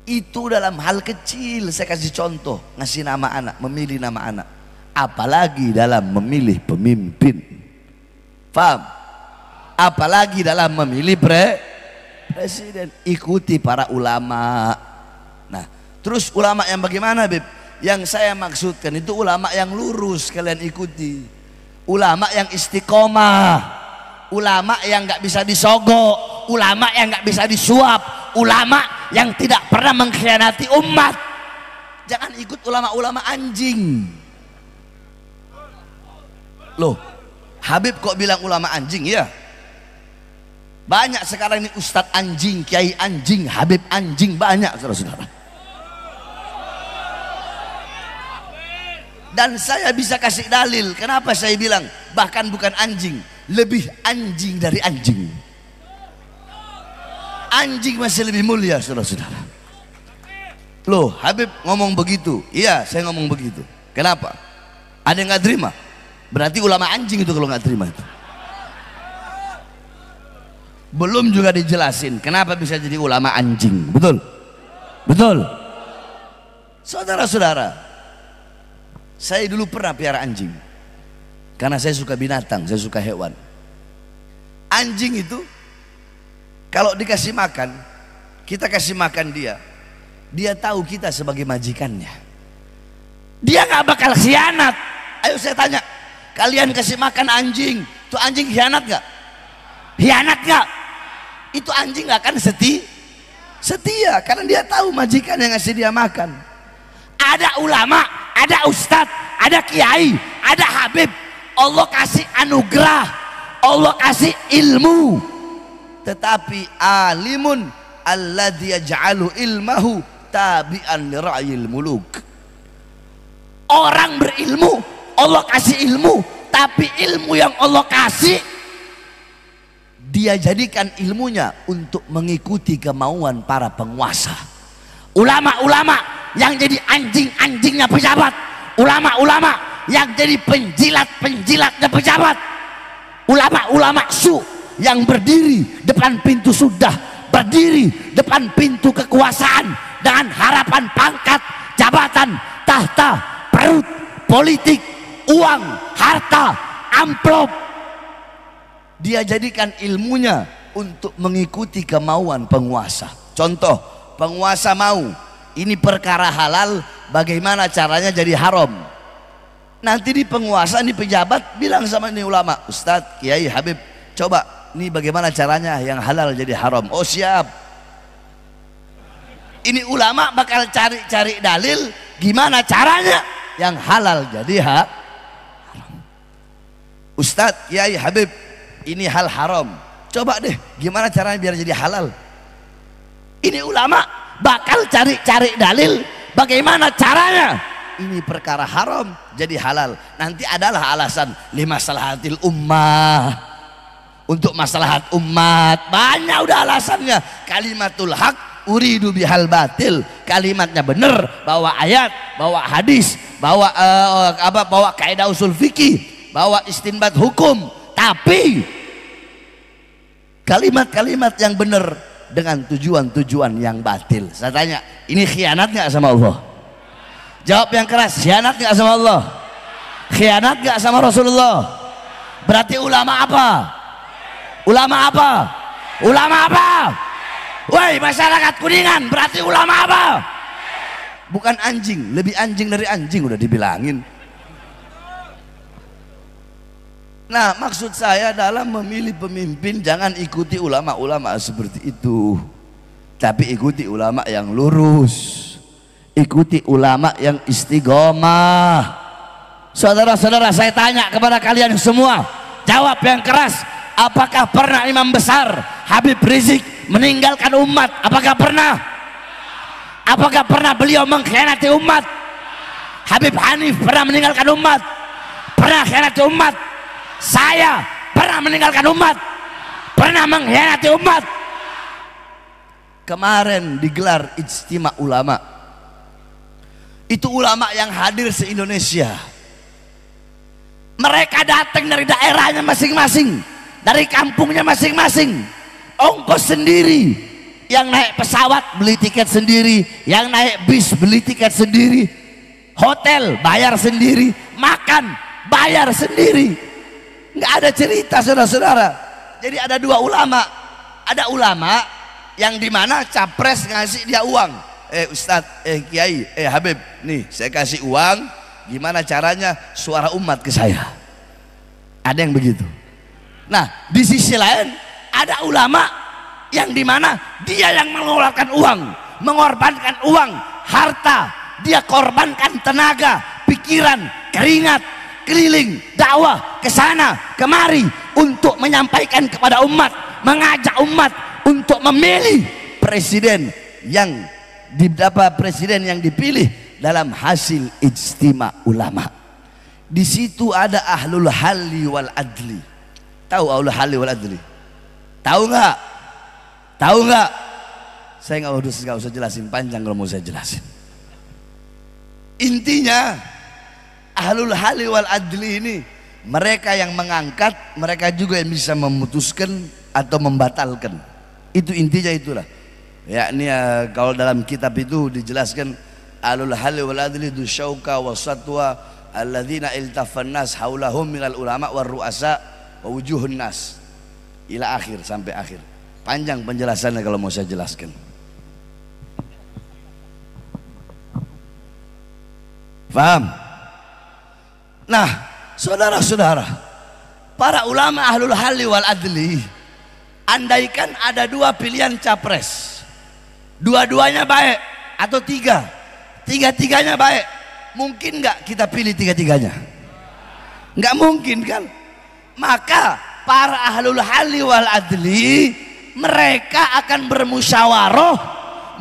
Itu dalam hal kecil. Saya kasih contoh, ngasih nama anak, memilih nama anak. Apalagi dalam memilih pemimpin. Paham? Apalagi dalam memilih presiden. Ikuti para ulama. Nah, terus ulama yang bagaimana, Beb? Yang saya maksudkan itu ulama yang lurus, kalian ikuti. Ulama yang istiqomah, ulama yang nggak bisa disogok, ulama yang nggak bisa disuap, ulama yang tidak pernah mengkhianati umat. Jangan ikut ulama-ulama anjing. Loh, Habib kok bilang ulama anjing? Ya, banyak sekarang ini ustadz anjing, kiai anjing, Habib anjing, banyak saudara-saudara. Dan saya bisa kasih dalil kenapa saya bilang bahkan bukan anjing, lebih anjing dari anjing. Anjing masih lebih mulia saudara-saudara. Loh, Habib ngomong begitu? Iya, saya ngomong begitu. Kenapa? Ada yang nggak terima? Berarti ulama anjing itu kalau nggak terima itu. Belum juga dijelasin kenapa bisa jadi ulama anjing. Betul? Betul? Saudara-saudara, saya dulu pernah piara anjing karena saya suka binatang, saya suka hewan. Anjing itu kalau dikasih makan, kita kasih makan dia, dia tahu kita sebagai majikannya. Dia nggak bakal khianat. Ayo saya tanya, kalian kasih makan anjing, tuh anjing khianat nggak? Khianat nggak? Itu anjing nggak akan setia karena dia tahu majikan yang ngasih dia makan. Ada ulama, ada ustadz, ada kiai, ada habib. Allah kasih anugerah, Allah kasih ilmu. Tetapi alimun alladzi yaj'alu ilmahu tabi'an li ra'yil muluk. Orang berilmu, Allah kasih ilmu, tapi ilmu yang Allah kasih dia jadikan ilmunya untuk mengikuti kemauan para penguasa. Ulama-ulama yang jadi anjing-anjingnya pejabat, ulama-ulama yang jadi penjilat-penjilatnya pejabat, ulama-ulama su yang berdiri depan pintu sudah, berdiri depan pintu kekuasaan dengan harapan pangkat, jabatan, tahta, perut, politik, uang, harta, amplop. Dia jadikan ilmunya untuk mengikuti kemauan penguasa. Contoh, penguasa mau ini perkara halal, bagaimana caranya jadi haram. Nanti di penguasa, ini pejabat bilang sama ini ulama, ustadz, kiai, habib, coba ini bagaimana caranya yang halal jadi haram. Oh siap. Ini ulama bakal cari-cari dalil gimana caranya yang halal jadi haram. Ustadz, kiai, habib, ini hal haram, coba deh gimana caranya biar jadi halal. Ini ulama bakal cari-cari dalil bagaimana caranya ini perkara haram jadi halal. Nanti adalah alasan limaslahatil ummah, untuk maslahat umat. Banyak udah alasannya. Kalimatul haq uridu bihal batil, kalimatnya benar, bawa ayat, bawa hadis, bawa bawa kaidah usul fikih, bawa istinbat hukum, tapi kalimat-kalimat yang benar dengan tujuan-tujuan yang batil. Saya tanya, ini khianat nggak sama Allah? Jawab yang keras, khianat nggak sama Allah? Khianat nggak sama Rasulullah? Berarti ulama apa? Ulama apa? Ulama apa? Woi masyarakat Kuningan, berarti ulama apa? Bukan anjing, lebih anjing dari anjing udah dibilangin. Nah, maksud saya dalam memilih pemimpin jangan ikuti ulama-ulama seperti itu, tapi ikuti ulama yang lurus, ikuti ulama yang istiqomah. Saudara-saudara, saya tanya kepada kalian semua, jawab yang keras. Apakah pernah imam besar Habib Rizik meninggalkan umat? Apakah pernah? Apakah pernah beliau mengkhianati umat? Habib Hanif pernah meninggalkan umat? Pernah khianati umat? Saya pernah meninggalkan umat, pernah mengkhianati umat. Kemarin digelar ijtima ulama, itu ulama yang hadir se-Indonesia. Mereka datang dari daerahnya masing-masing, dari kampungnya masing-masing, ongkos sendiri, yang naik pesawat beli tiket sendiri, yang naik bis beli tiket sendiri, hotel bayar sendiri, makan bayar sendiri. Nggak ada cerita saudara-saudara. Jadi ada dua ulama, ada ulama yang dimana capres ngasih dia uang, Ustadz, Kiai, Habib, nih saya kasih uang, gimana caranya suara umat ke saya. Ada yang begitu. Nah di sisi lain ada ulama yang dimana dia yang mengeluarkan uang, mengorbankan uang, harta, dia korbankan tenaga, pikiran, keringat, keliling, dakwah ke sana kemari untuk menyampaikan kepada umat, mengajak umat untuk memilih presiden yang dipilih dalam hasil ijtima ulama. Di situ ada ahlul halli wal adli. Tahu ahlul halli wal adli? Tahu nggak? Tahu nggak? Saya nggak usah jelasin, panjang kalau mau saya jelasin. Intinya ahlul halli wal adli ini mereka yang mengangkat, mereka juga yang bisa memutuskan atau membatalkan. Itu intinya itulah. Yakni kalau dalam kitab itu dijelaskan ahlul halli wal adli du syauka wasatwa alladzina iltafan nas haulahum minal ulama war ru'asa wa wujuhun nas ila akhir, sampai akhir. Panjang penjelasannya kalau mau saya jelaskan. Paham? Nah, saudara-saudara, para ulama ahlul halli wal adli, andaikan ada dua pilihan capres, dua-duanya baik atau tiga-tiganya baik, mungkin nggak kita pilih tiga-tiganya? Nggak mungkin kan? Maka para ahlul halli wal adli mereka akan bermusyawarah,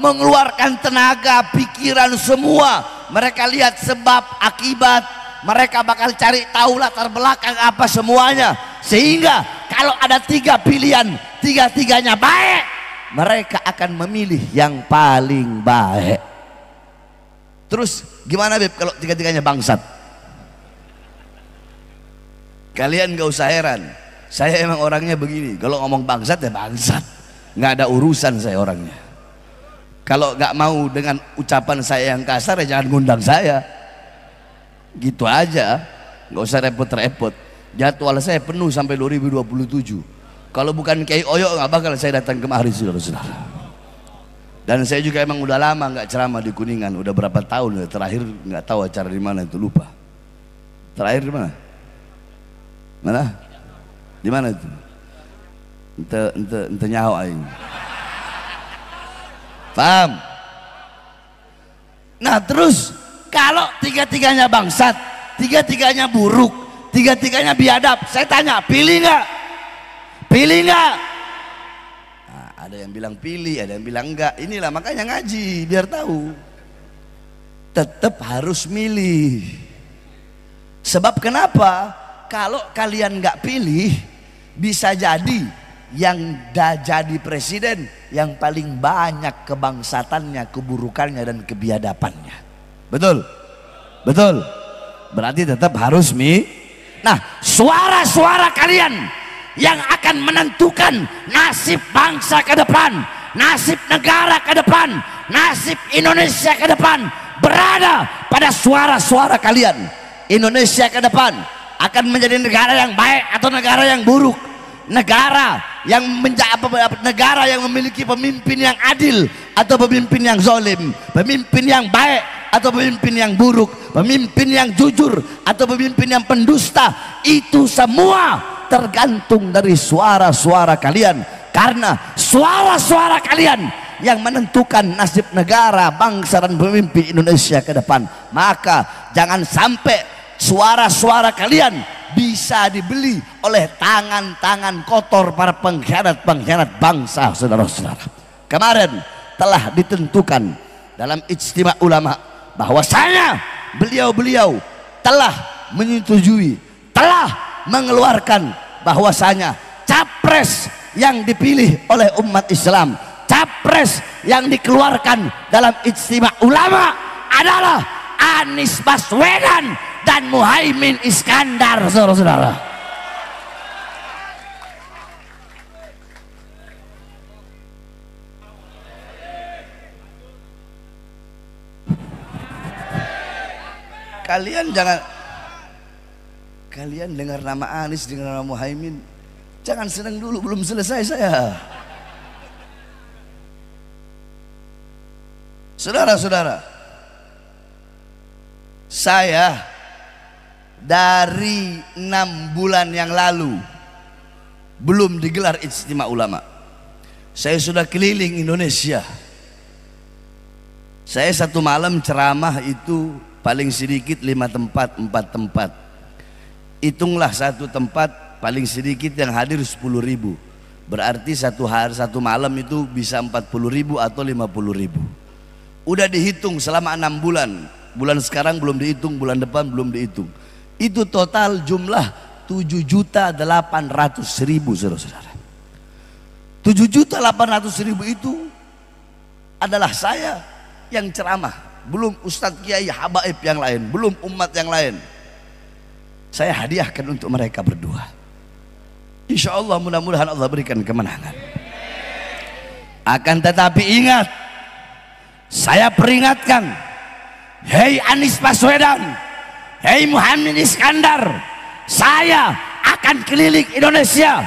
mengeluarkan tenaga, pikiran semua. Mereka lihat sebab akibat, mereka bakal cari tahu latar belakang apa semuanya, sehingga kalau ada tiga pilihan, tiga-tiganya baik, mereka akan memilih yang paling baik. Terus gimana Beb kalau tiga-tiganya bangsat? Kalian gak usah heran, saya emang orangnya begini, kalau ngomong bangsat ya bangsat, nggak ada urusan saya orangnya. Kalau nggak mau dengan ucapan saya yang kasar ya jangan ngundang saya, gitu aja, nggak usah repot-repot. Jadwal saya penuh sampai 2027. Kalau bukan Kiai Oyo nggak bakal saya datang kemari, saudara-saudara. Dan saya juga emang udah lama nggak ceramah di Kuningan, udah berapa tahun ya. Terakhir nggak tahu acara di mana itu, lupa. Terakhir di mana? Mana? Di mana itu? Ente nyaho aing. Paham? Nah terus kalau tiga-tiganya bangsat, tiga-tiganya buruk, tiga-tiganya biadab, saya tanya, pilih nggak? Pilih nggak? Nah, ada yang bilang pilih, ada yang bilang enggak. Inilah makanya ngaji biar tahu. Tetap harus milih. Sebab kenapa? Kalau kalian nggak pilih, bisa jadi yang jadi presiden yang paling banyak kebangsatannya, keburukannya dan kebiadabannya. Betul? Betul? Berarti tetap harus Nah, suara-suara kalian yang akan menentukan nasib bangsa ke depan, nasib negara ke depan, nasib Indonesia ke depan berada pada suara-suara kalian. Indonesia ke depan akan menjadi negara yang baik atau negara yang buruk, negara yang negara yang memiliki pemimpin yang adil atau pemimpin yang zalim, pemimpin yang baik atau pemimpin yang buruk, pemimpin yang jujur atau pemimpin yang pendusta. Itu semua tergantung dari suara-suara kalian, karena suara-suara kalian yang menentukan nasib negara, bangsa dan pemimpin Indonesia ke depan. Maka jangan sampai suara-suara kalian bisa dibeli oleh tangan-tangan kotor para pengkhianat-pengkhianat bangsa, saudara-saudara. Kemarin telah ditentukan dalam ijtima ulama bahwasanya beliau-beliau telah menyetujui, telah mengeluarkan bahwasanya capres yang dipilih oleh umat Islam, capres yang dikeluarkan dalam ijtima ulama adalah Anies Baswedan dan Muhaimin Iskandar, saudara-saudara. Kalian jangan, kalian dengar nama Anies, dengar nama Muhaimin, jangan senang dulu, belum selesai saya. Saudara-saudara, saya dari 6 bulan yang lalu belum digelar Ijtima Ulama, saya sudah keliling Indonesia. Saya satu malam ceramah itu paling sedikit 5 tempat, 4 tempat. Hitunglah satu tempat paling sedikit yang hadir 10.000. Berarti satu hari, satu malam itu bisa 40.000 atau 50.000. Udah dihitung selama 6 bulan. Bulan sekarang belum dihitung, bulan depan belum dihitung. Itu total jumlah 7.800.000, saudara-saudara. 7.800.000 itu adalah saya yang ceramah, belum Ustadz Kiai Habaib yang lain, belum umat yang lain. Saya hadiahkan untuk mereka berdua. Insya Allah mudah-mudahan Allah berikan kemenangan. Akan tetapi ingat, saya peringatkan, hei Anies Baswedan, hei Muhaimin Iskandar, saya akan keliling Indonesia.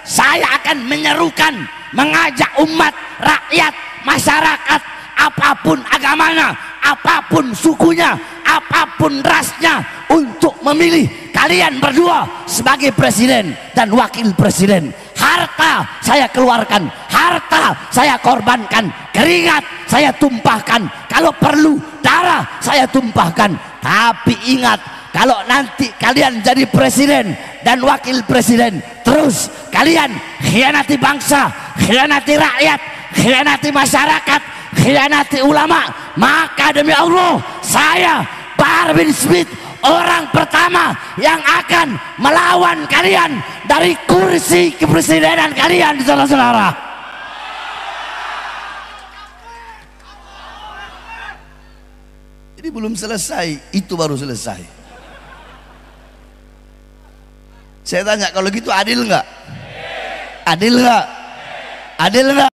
Saya akan menyerukan, mengajak umat, rakyat, masyarakat, apapun agamanya, apapun sukunya, apapun rasnya, untuk memilih kalian berdua sebagai presiden dan wakil presiden. Harta saya keluarkan, harta saya korbankan, keringat saya tumpahkan, kalau perlu darah saya tumpahkan. Tapi ingat, kalau nanti kalian jadi presiden dan wakil presiden, terus kalian khianati bangsa, khianati rakyat, khianati masyarakat, khianati ulama, maka demi Allah, saya Bahar bin Smith, orang pertama yang akan melawan kalian dari kursi kepresidenan kalian, saudara-saudara. Jadi belum selesai, itu baru selesai. Saya tanya, kalau gitu adil nggak? Adil nggak? Adil nggak?